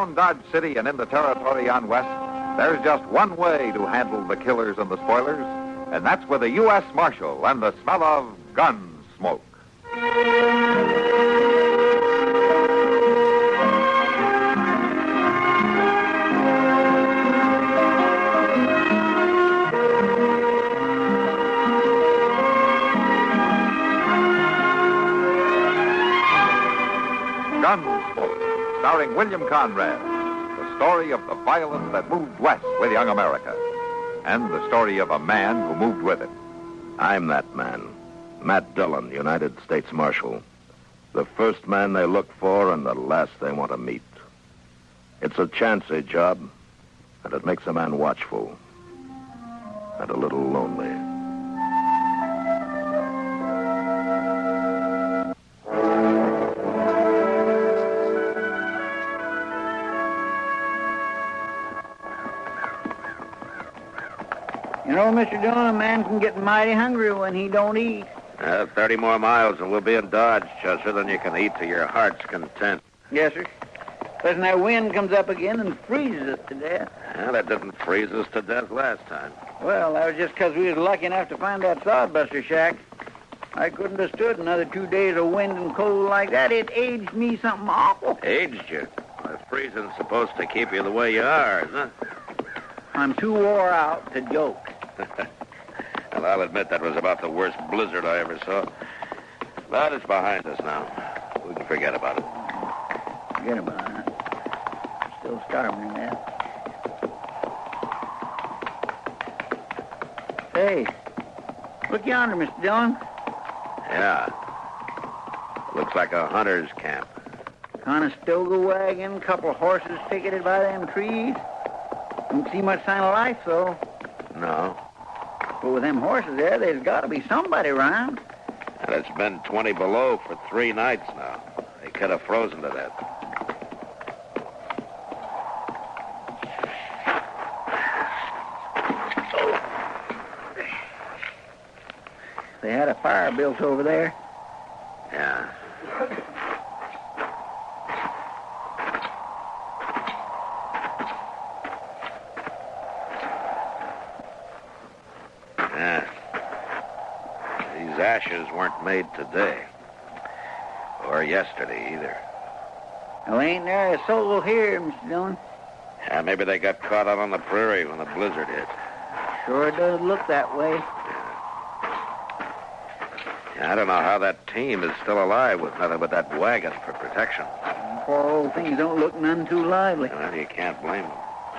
around Dodge City and in the territory on west, there's just one way to handle the killers and the spoilers, and that's with a U.S. Marshal and the smell of Gunsmoke. Gunsmoke, starring William Conrad, the story of the violence that moved west with young America, and the story of a man who moved with it. I'm that man, Matt Dillon, United States Marshal. The first man they look for and the last they want to meet. It's a chancy job, and it makes a man watchful and a little lonely. You know, Mr. Dillon, a man can get mighty hungry when he don't eat. 30 more miles and we'll be in Dodge, Chester, then you can eat to your heart's content. Yes, sir. Listen, that wind comes up again and freezes us to death. Well, that didn't freeze us to death last time. Well, that was just 'cause we was lucky enough to find that sodbuster shack. I couldn't have stood another 2 days of wind and cold like that. It aged me something awful. Aged you? Well, freezing's supposed to keep you the way you are, isn't it? I'm too wore out to joke. Well, I'll admit that was about the worst blizzard I ever saw. But it's behind us now. We can forget about it. Forget about it. Still starving, man. Hey, look yonder, Mr. Dillon. Yeah. Looks like a hunter's camp. Conestoga wagon, couple of horses ticketed by them trees. Don't see much sign of life, though. No. But with them horses there, there's got to be somebody around. And it's been 20 below for 3 nights now. They could have frozen to death. They had a fire built over there. Yeah. Yeah. These ashes weren't made today. Or yesterday, either. Well, ain't there a soul here, Mr. Dillon? Yeah, maybe they got caught out on the prairie when the blizzard hit. Sure does look that way. Yeah, I don't know how that team is still alive with nothing but that wagon for protection. Poor old things don't look none too lively. Well, you can't blame them.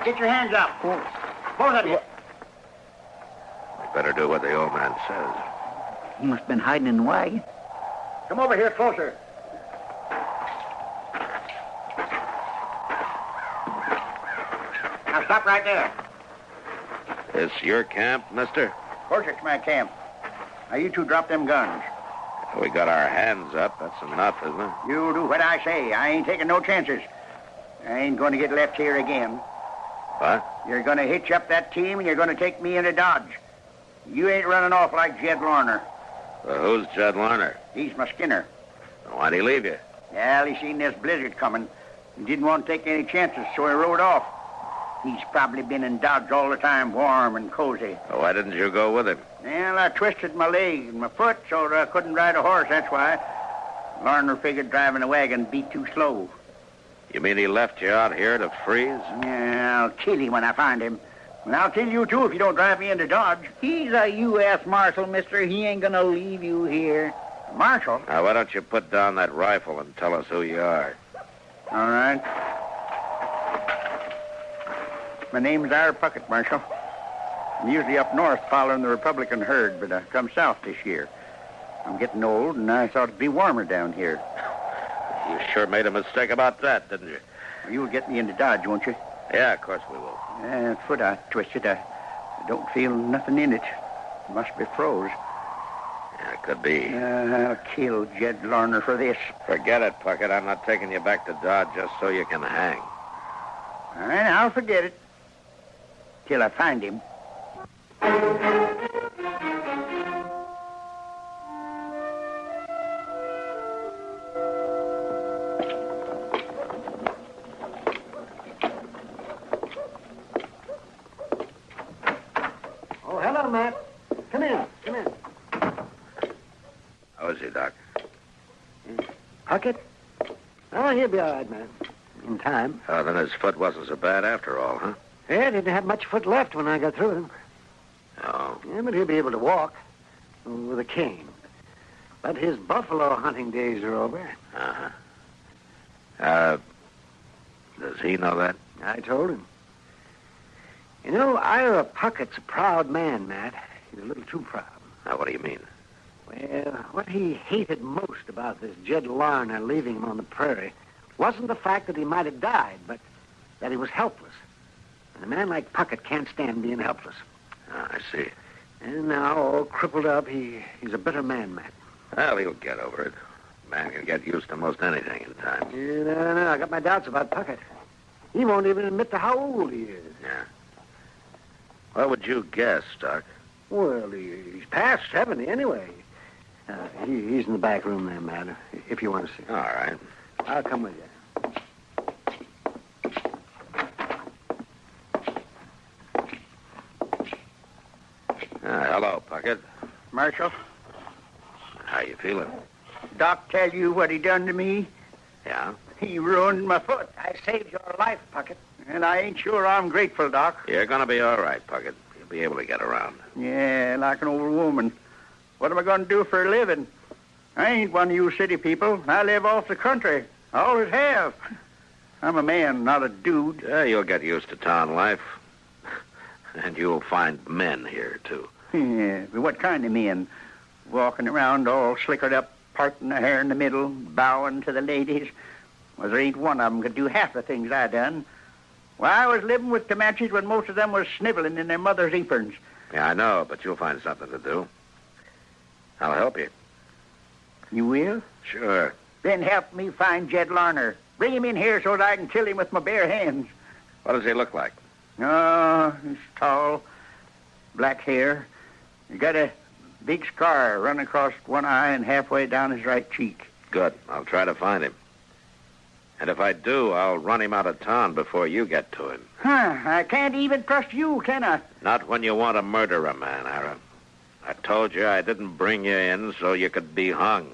Get your hands up. Both of you. We better do what the old man says. He must have been hiding in the wagon. Come over here closer. Now stop right there. This your camp, mister? Of course it's my camp. Now you two drop them guns. We got our hands up. That's enough, isn't it? You do what I say. I ain't taking no chances. I ain't going to get left here again. What? You're going to hitch up that team and you're going to take me into Dodge. You ain't running off like Jed Lorner. Who's Jed Larner? He's my skinner. Why'd he leave you? Well, he seen this blizzard coming. He didn't want to take any chances, so he rode off. He's probably been in Dodge all the time, warm and cozy. Well, why didn't you go with him? Well, I twisted my leg and my foot so I couldn't ride a horse, that's why. Larner figured driving a wagon be too slow. You mean he left you out here to freeze? Yeah, I'll kill him when I find him. And I'll kill you, too, if you don't drive me into Dodge. He's a U.S. Marshal, mister. He ain't gonna leave you here. Marshal? Now, why don't you put down that rifle and tell us who you are? All right. My name's Pucket, Marshal. I'm usually up north following the Republican herd, but I come south this year. I'm getting old, and I thought it'd be warmer down here. You sure made a mistake about that, didn't you? You'll get me into Dodge, won't you? Yeah, of course we will. That foot I twisted, I don't feel nothing in it. Must be froze. Yeah, it could be. I'll kill Jed Larner for this. Forget it, Pucket. I'm not taking you back to Dodge just so you can hang. All right, I'll forget it. Till I find him. Pucket? Oh, he'll be all right, man. In time. Oh, then his foot wasn't so bad after all, huh? Yeah, didn't have much foot left when I got through with him. Oh. Yeah, but he'll be able to walk with a cane. But his buffalo hunting days are over. Uh-huh. Does he know that? I told him. You know, Ira Pucket's a proud man, Matt. He's a little too proud. Now, what do you mean? Well, what he hated most about this Jed Larner leaving him on the prairie wasn't the fact that he might have died, but that he was helpless. And a man like Pucket can't stand being helpless. Oh, I see. And now, all crippled up, he's a bitter man, Matt. Well, he'll get over it. Man can get used to most anything in time. Yeah, no, I got my doubts about Pucket. He won't even admit to how old he is. Yeah. What would you guess, Doc? Well, he's past 70 anyway. He's in the back room there, Matt, if you want to see him. All right. I'll come with you. Hello, Pucket. Marshal, How you feeling? Doc tell you what he done to me? Yeah? He ruined my foot. I saved your life, Pucket. And I ain't sure I'm grateful, Doc. You're gonna be all right, Pucket. You'll be able to get around. Yeah, like an old woman. What am I going to do for a living? I ain't one of you city people. I live off the country. I always have. I'm a man, not a dude. Yeah, you'll get used to town life. And you'll find men here, too. Yeah, but what kind of men? Walking around all slickered up, parting their hair in the middle, bowing to the ladies. Well, there ain't one of them could do half the things I done. Well, I was living with Comanches when most of them was sniveling in their mother's aprons. Yeah, I know, but you'll find something to do. I'll help you. You will? Sure. Then help me find Jed Larner. Bring him in here so that I can kill him with my bare hands. What does he look like? Oh, he's tall, black hair. He got a big scar running across one eye and halfway down his right cheek. Good. I'll try to find him. And if I do, I'll run him out of town before you get to him. Huh, I can't even trust you, can I? Not when you want to murder a man, Ira. I told you I didn't bring you in so you could be hung.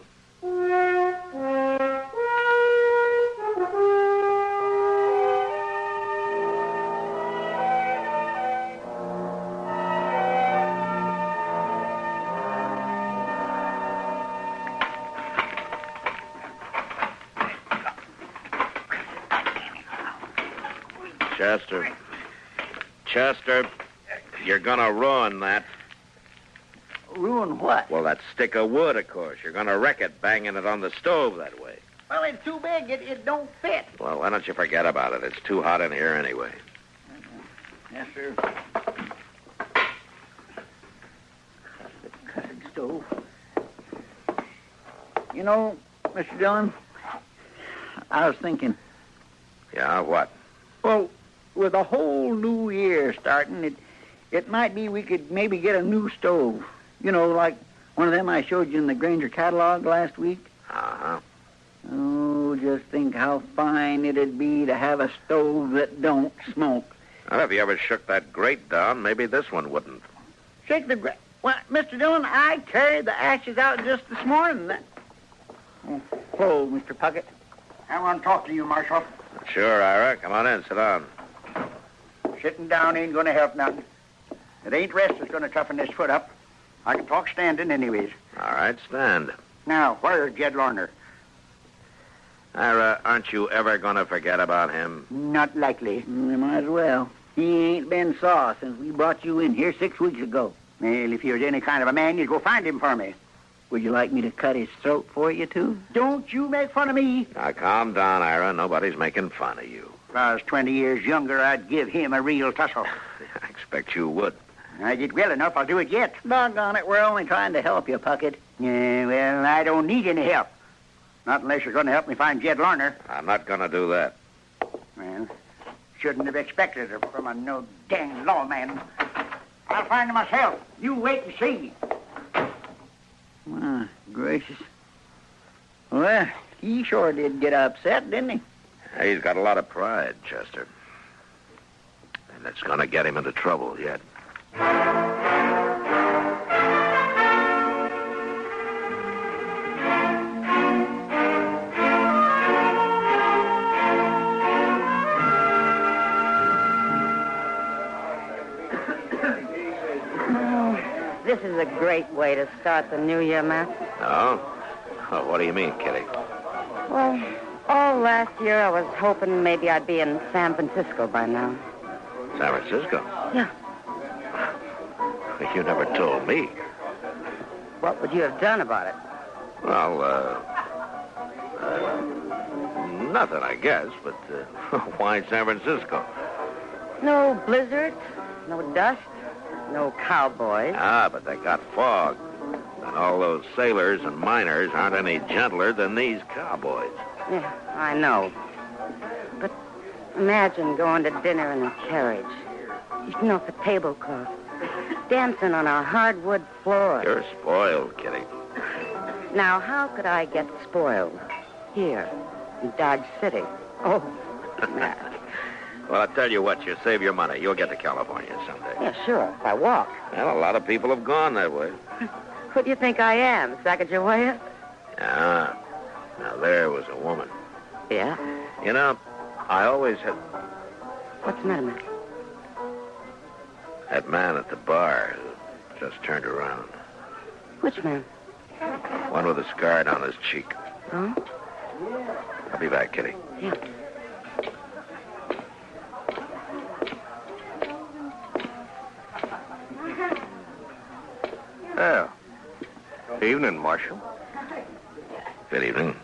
Chester, you're gonna ruin that. Ruin what? Well, that stick of wood, of course. You're gonna wreck it banging it on the stove that way. Well, it's too big. It don't fit. Well, why don't you forget about it? It's too hot in here anyway. Yes, sir. Cutting stove. You know, Mr. Dillon, I was thinking, Yeah, what? well, with a whole new year starting, it might be we could maybe get a new stove. You know, like one of them I showed you in the Granger catalog last week. Uh-huh. Oh, just think how fine it'd be to have a stove that don't smoke. Well, if you ever shook that grate down, maybe this one wouldn't. Shake the Well, Mr. Dillon, I carried the ashes out just this morning. Hello, Mr. Pucket. I want to talk to you, Marshal. Sure, Ira. Come on in. Sit down. Sitting down ain't going to help nothing. It ain't rest that's going to toughen this foot up. I can talk standing anyways. All right, stand. Now, where's Jed Larner? Ira, aren't you ever going to forget about him? Not likely. You might as well. He ain't been saw since we brought you in here 6 weeks ago. Well, if you're any kind of a man, you'd go find him for me. Would you like me to cut his throat for you, too? Don't you make fun of me. Now, calm down, Ira. Nobody's making fun of you. If I was 20 years younger, I'd give him a real tussle. I expect you would. I did well enough. I'll do it yet. Doggone it, we're only trying to help you, Pucket. Yeah, well, I don't need any help. Not unless you're going to help me find Jed Larner. I'm not going to do that. Well, shouldn't have expected it from a no dang lawman. I'll find him myself. You wait and see. My gracious. Well, he sure did get upset, didn't he? He's got a lot of pride, Chester. And it's going to get him into trouble yet. This is a great way to start the new year, Matt. Oh? Oh, what do you mean, Kitty? Well, all last year I was hoping maybe I'd be in San Francisco by now. San Francisco? Yeah. You never told me. What would you have done about it? Well, nothing, I guess, but why San Francisco? No blizzards, no dust, no cowboys. Ah, but they got fog. And all those sailors and miners aren't any gentler than these cowboys. Yeah, I know. But imagine going to dinner in a carriage, eating off a tablecloth, dancing on a hardwood floor. You're spoiled, Kitty. Now, how could I get spoiled here in Dodge City? Oh, Matt. Well, I'll tell you what, you save your money. You'll get to California someday. Yeah, sure, if I walk. Well, a lot of people have gone that way. Who do you think I am, Sacagawea? Ah, now there was a woman. Yeah? You know, I always had... What's the matter, Matt? That man at the bar who just turned around. Which man? One with a scar down his cheek. Oh? I'll be back, Kitty. Yeah. Oh. Evening, Marshal. Good evening.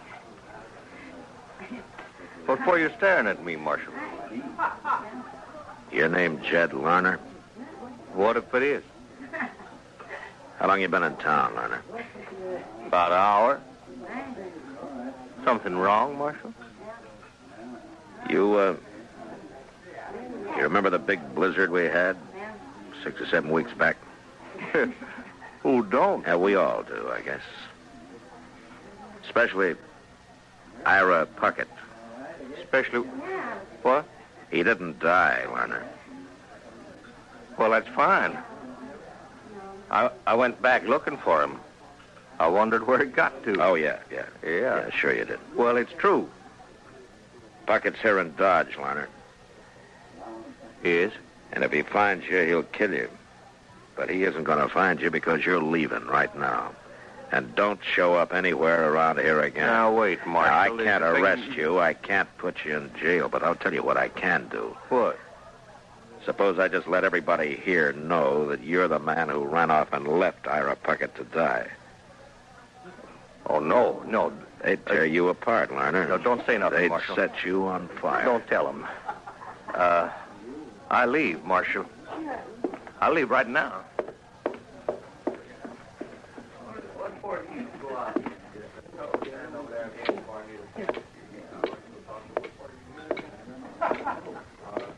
What for you staring at me, Marshal? Your name Jed Lerner? What if it is? How long you been in town, Lerner? About an hour. Something wrong, Marshal? You remember the big blizzard we had 6 or 7 weeks back? Who don't? Yeah, we all do, I guess. Especially Ira Pucket. Especially... What? He didn't die, Lerner. Well, that's fine. I went back looking for him. I wondered where he got to. Oh, yeah. Yeah. Sure you did. Well, it's true. Pucket's here in Dodge, Lerner. Is? And if he finds you, he'll kill you. But he isn't going to find you because you're leaving right now. And don't show up anywhere around here again. Now, wait, Marshal. Now, I can't arrest you. I can't put you in jail. But I'll tell you what I can do. What? Suppose I just let everybody here know that you're the man who ran off and left Ira Pucket to die. Oh, no. They'd tear you apart, Lerner. No, don't say nothing, They'd Marshal. set you on fire. Don't tell him. I leave, Marshal. I leave right now.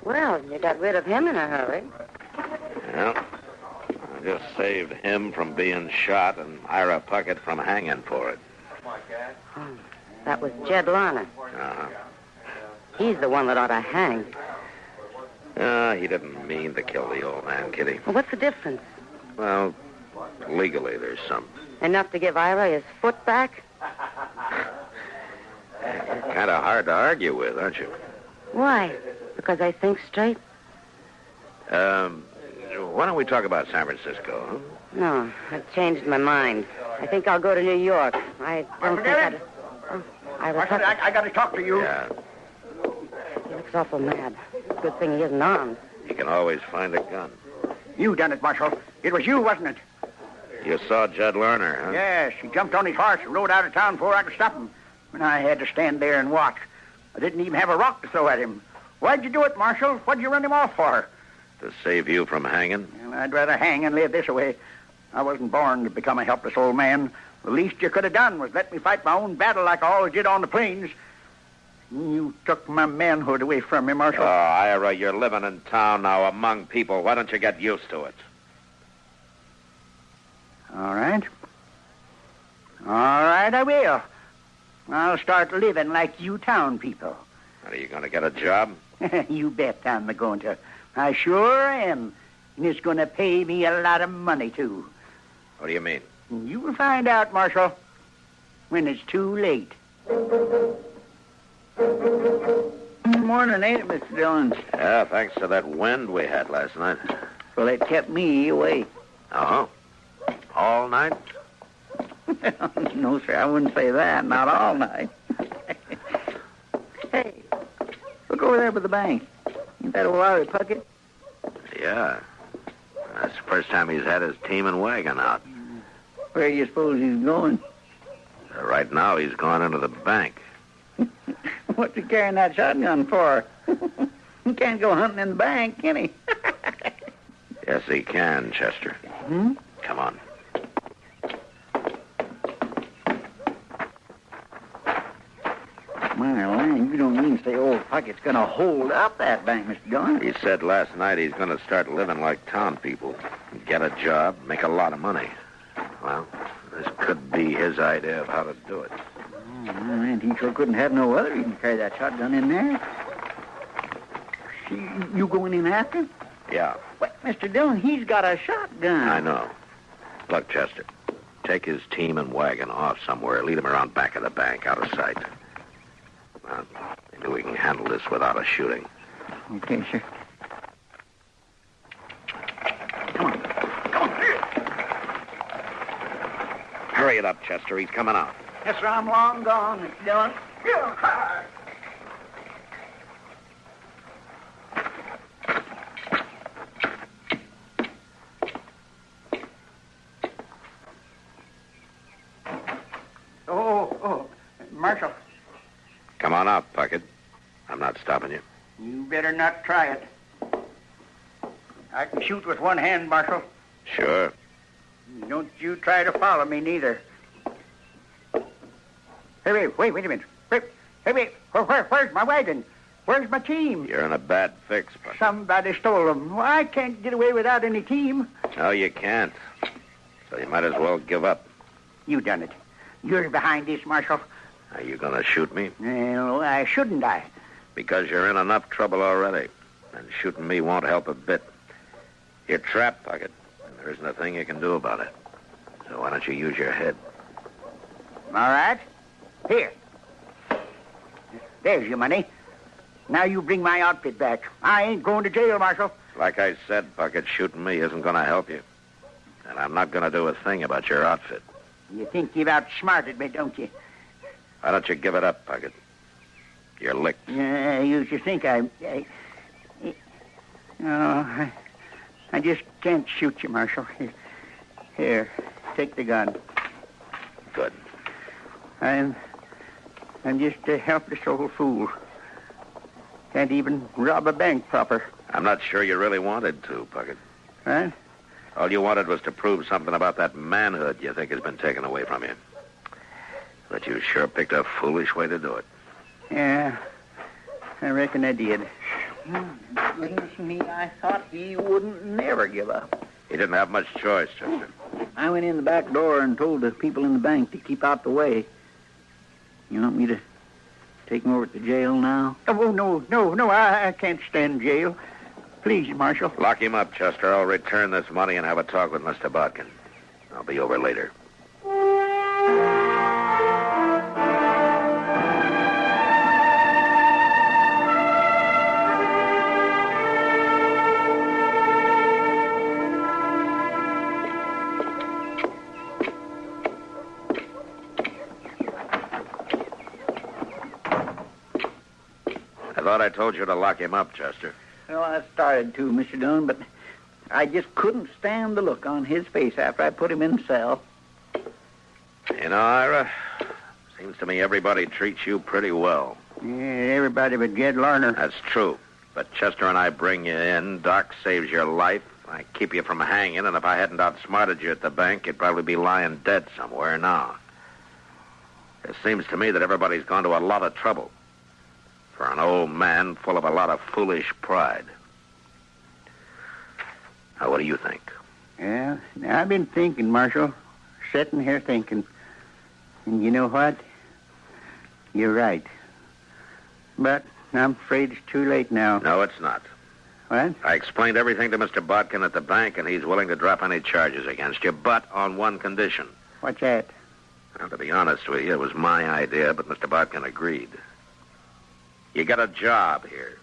Well, you got rid of him in a hurry. Well, I just saved him from being shot and Ira Pucket from hanging for it. Oh, that was Jed Lerner. Uh-huh. He's the one that ought to hang. He didn't mean to kill the old man, Kitty. Well, what's the difference? Well, legally there's some. Enough to give Ira his foot back? You're kind of hard to argue with, aren't you? Why? Because I think straight? Why don't we talk about San Francisco, huh? No, I've changed my mind. I think I'll go to New York. I don't think I'd... Oh, Ira Pucket. I got to talk to you. Yeah. He looks awful mad. Good thing he isn't armed. You can always find a gun. You done it, Marshal. It was you, wasn't it? You saw Jed Lerner, huh? Yes, he jumped on his horse and rode out of town before I could stop him. And I had to stand there and watch. I didn't even have a rock to throw at him. Why'd you do it, Marshal? What'd you run him off for? To save you from hanging? Well, I'd rather hang and live this way. I wasn't born to become a helpless old man. The least you could have done was let me fight my own battle like I always did on the plains. You took my manhood away from me, Marshal. Oh, Ira, you're living in town now among people. Why don't you get used to it? All right. All right, I will. I'll start living like you town people. Are you going to get a job? You bet I'm going to. I sure am. And it's going to pay me a lot of money, too. What do you mean? You will find out, Marshal, when it's too late. Good morning, ain't it, Mr. Dillon? Yeah, thanks to that wind we had last night. Well, it kept me away. Uh-huh. All night? No, sir, I wouldn't say that. Not all night. Hey, look over there by the bank. Ain't that old Larry Pucket? Yeah. That's the first time he's had his team and wagon out. Where do you suppose he's going? Right now, he's gone into the bank. What's he carrying that shotgun for? He can't go hunting in the bank, can he? Yes, he can, Chester. Hmm? Come on. My land, you don't mean to say old Pucket's going to hold up that bank, Mr. Dillon? He said last night he's going to start living like town people. Get a job, make a lot of money. Well, this could be his idea of how to do it. Oh, man, he sure couldn't have no other. He can carry that shotgun in there. You going in after him? Yeah. What, Mr. Dillon, he's got a shotgun. I know. Look, Chester, take his team and wagon off somewhere. Lead him around back of the bank, out of sight. Maybe we can handle this without a shooting. Okay, sir. Come on. Hurry it up, Chester. He's coming out. Yes, sir, I'm long gone, Mr. Dillon. Oh, Marshal. Come on out, Pucket. I'm not stopping you. You better not try it. I can shoot with one hand, Marshal. Sure. Don't you try to follow me, neither. Hey, wait a minute. Wait. Where's my wagon? Where's my team? You're in a bad fix, Pucket. Somebody stole them. Well, I can't get away without any team. No, you can't. So you might as well give up. You done it. You're behind this, Marshal. Are you going to shoot me? Well, I shouldn't I? Because you're in enough trouble already. And shooting me won't help a bit. You're trapped, Pucket. And there isn't a thing you can do about it. So why don't you use your head? All right. Here. There's your money. Now you bring my outfit back. I ain't going to jail, Marshal. Like I said, Pucket, shooting me isn't going to help you. And I'm not going to do a thing about your outfit. You think you've outsmarted me, don't you? Why don't you give it up, Pucket? You're licked. You should think I just can't shoot you, Marshal. Here, take the gun. Good. I'm just a helpless old fool. Can't even rob a bank proper. I'm not sure you really wanted to, Pucket. Huh? All you wanted was to prove something about that manhood you think has been taken away from you. But you sure picked a foolish way to do it. Yeah, I reckon I did. Goodness me, I thought he wouldn't never give up. He didn't have much choice, Chester. I went in the back door and told the people in the bank to keep out the way. You want me to take him over to jail now? Oh, no, I can't stand jail. Please, Marshal. Lock him up, Chester. I'll return this money and have a talk with Mr. Bodkin. I'll be over later. I thought I told you to lock him up, Chester. Well, I started to, Mr. Dillon, but I just couldn't stand the look on his face after I put him in the cell. You know, Ira, seems to me everybody treats you pretty well. Yeah, everybody but Jed Larner. That's true. But Chester and I bring you in. Doc saves your life. I keep you from hanging, and if I hadn't outsmarted you at the bank, you'd probably be lying dead somewhere now. It seems to me that everybody's gone to a lot of trouble for an old man full of a lot of foolish pride. Now, what do you think? Yeah, I've been thinking, Marshal. Sitting here thinking. And you know what? You're right. But I'm afraid it's too late now. No, it's not. What? I explained everything to Mr. Bodkin at the bank, and he's willing to drop any charges against you, but on one condition. What's that? Well, to be honest with you, it was my idea, but Mr. Bodkin agreed. You got a job here,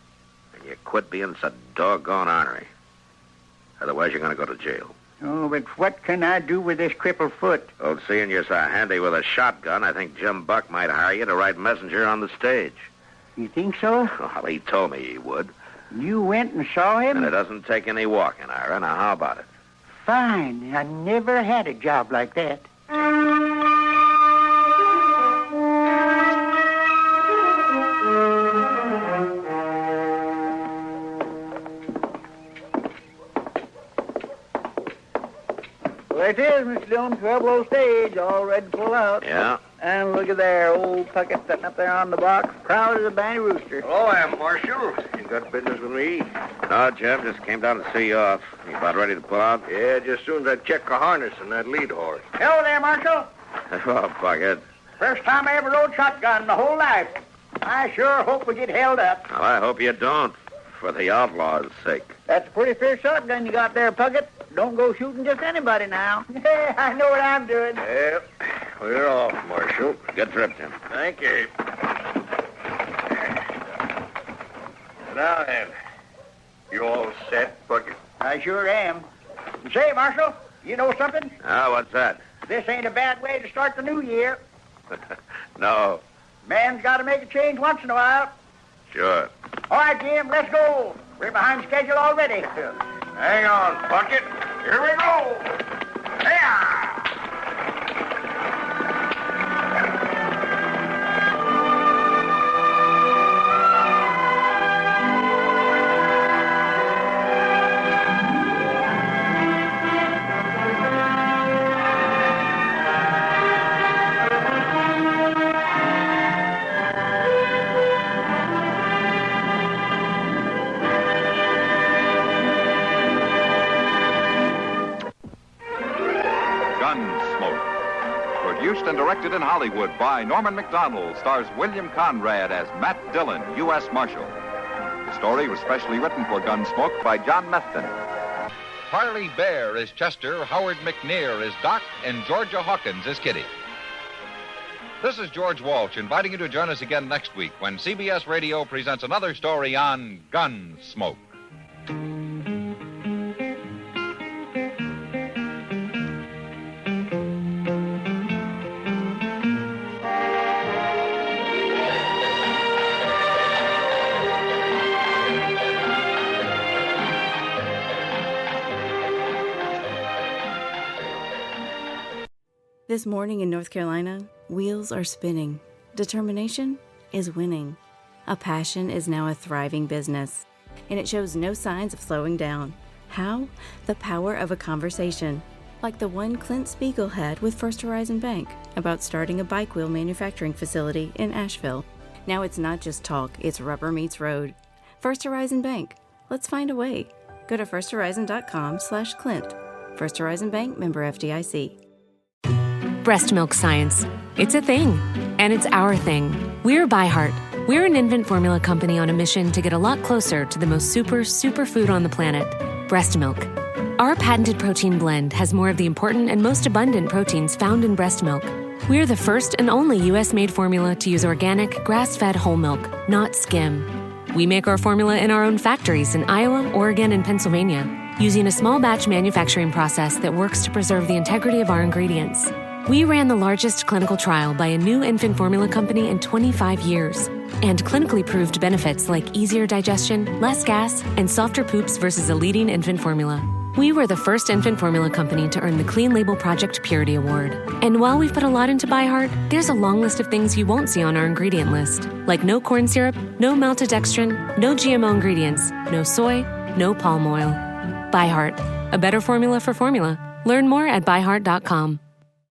and you quit being so doggone ornery. Otherwise, you're going to go to jail. Oh, but what can I do with this crippled foot? Well, seeing you're so handy with a shotgun, I think Jim Buck might hire you to ride messenger on the stage. You think so? Well, he told me he would. You went and saw him? And it doesn't take any walking, Ira. Now, how about it? Fine. I never had a job like that. There it is, Mr. Dillon, 12 stage, all ready to pull out. Yeah? And look at there, old Pucket sitting up there on the box, proud as a banty rooster. Hello, I'm Marshal. You got business with me? No, Jim, just came down to see you off. You about ready to pull out? Yeah, just as soon as I check the harness and that lead horse. Hello there, Marshal. Oh, Pucket. First time I ever rode shotgun in my whole life. I sure hope we get held up. Well, I hope you don't, for the outlaw's sake. That's a pretty fierce shotgun you got there, Pucket. Don't go shooting just anybody now. I know what I'm doing. Yeah, we're off, Marshal. Good trip, Jim. Thank you. Now then, you all set, Pucket? I sure am. Say, Marshal, you know something? Oh, what's that? This ain't a bad way to start the new year. No. Man's got to make a change once in a while. Sure. All right, Jim, let's go. We're behind schedule already. Hang on, Pucket. Here we go. Hey-ya! Gunsmoke. Produced and directed in Hollywood by Norman Macdonnell, stars William Conrad as Matt Dillon, U.S. Marshal. The story was specially written for Gunsmoke by John Meston. Harley Bear is Chester, Howard McNear is Doc, and Georgia Hawkins is Kitty. This is George Walsh inviting you to join us again next week when CBS Radio presents another story on Gunsmoke. This morning in North Carolina, wheels are spinning. Determination is winning. A passion is now a thriving business, and it shows no signs of slowing down. How? The power of a conversation, like the one Clint Spiegel had with First Horizon Bank about starting a bike wheel manufacturing facility in Asheville. Now it's not just talk, it's rubber meets road. First Horizon Bank. Let's find a way. Go to firsthorizon.com/Clint. First Horizon Bank, member FDIC. Breast milk science. It's a thing, and it's our thing. We're ByHeart. We're an infant formula company on a mission to get a lot closer to the most superfood on the planet, breast milk. Our patented protein blend has more of the important and most abundant proteins found in breast milk. We're the first and only U.S.-made formula to use organic, grass-fed whole milk, not skim. We make our formula in our own factories in Iowa, Oregon, and Pennsylvania, using a small batch manufacturing process that works to preserve the integrity of our ingredients. We ran the largest clinical trial by a new infant formula company in 25 years, and clinically proved benefits like easier digestion, less gas, and softer poops versus a leading infant formula. We were the first infant formula company to earn the Clean Label Project Purity Award. And while we've put a lot into ByHeart, there's a long list of things you won't see on our ingredient list, like no corn syrup, no maltodextrin, no GMO ingredients, no soy, no palm oil. ByHeart, a better formula for formula. Learn more at byheart.com.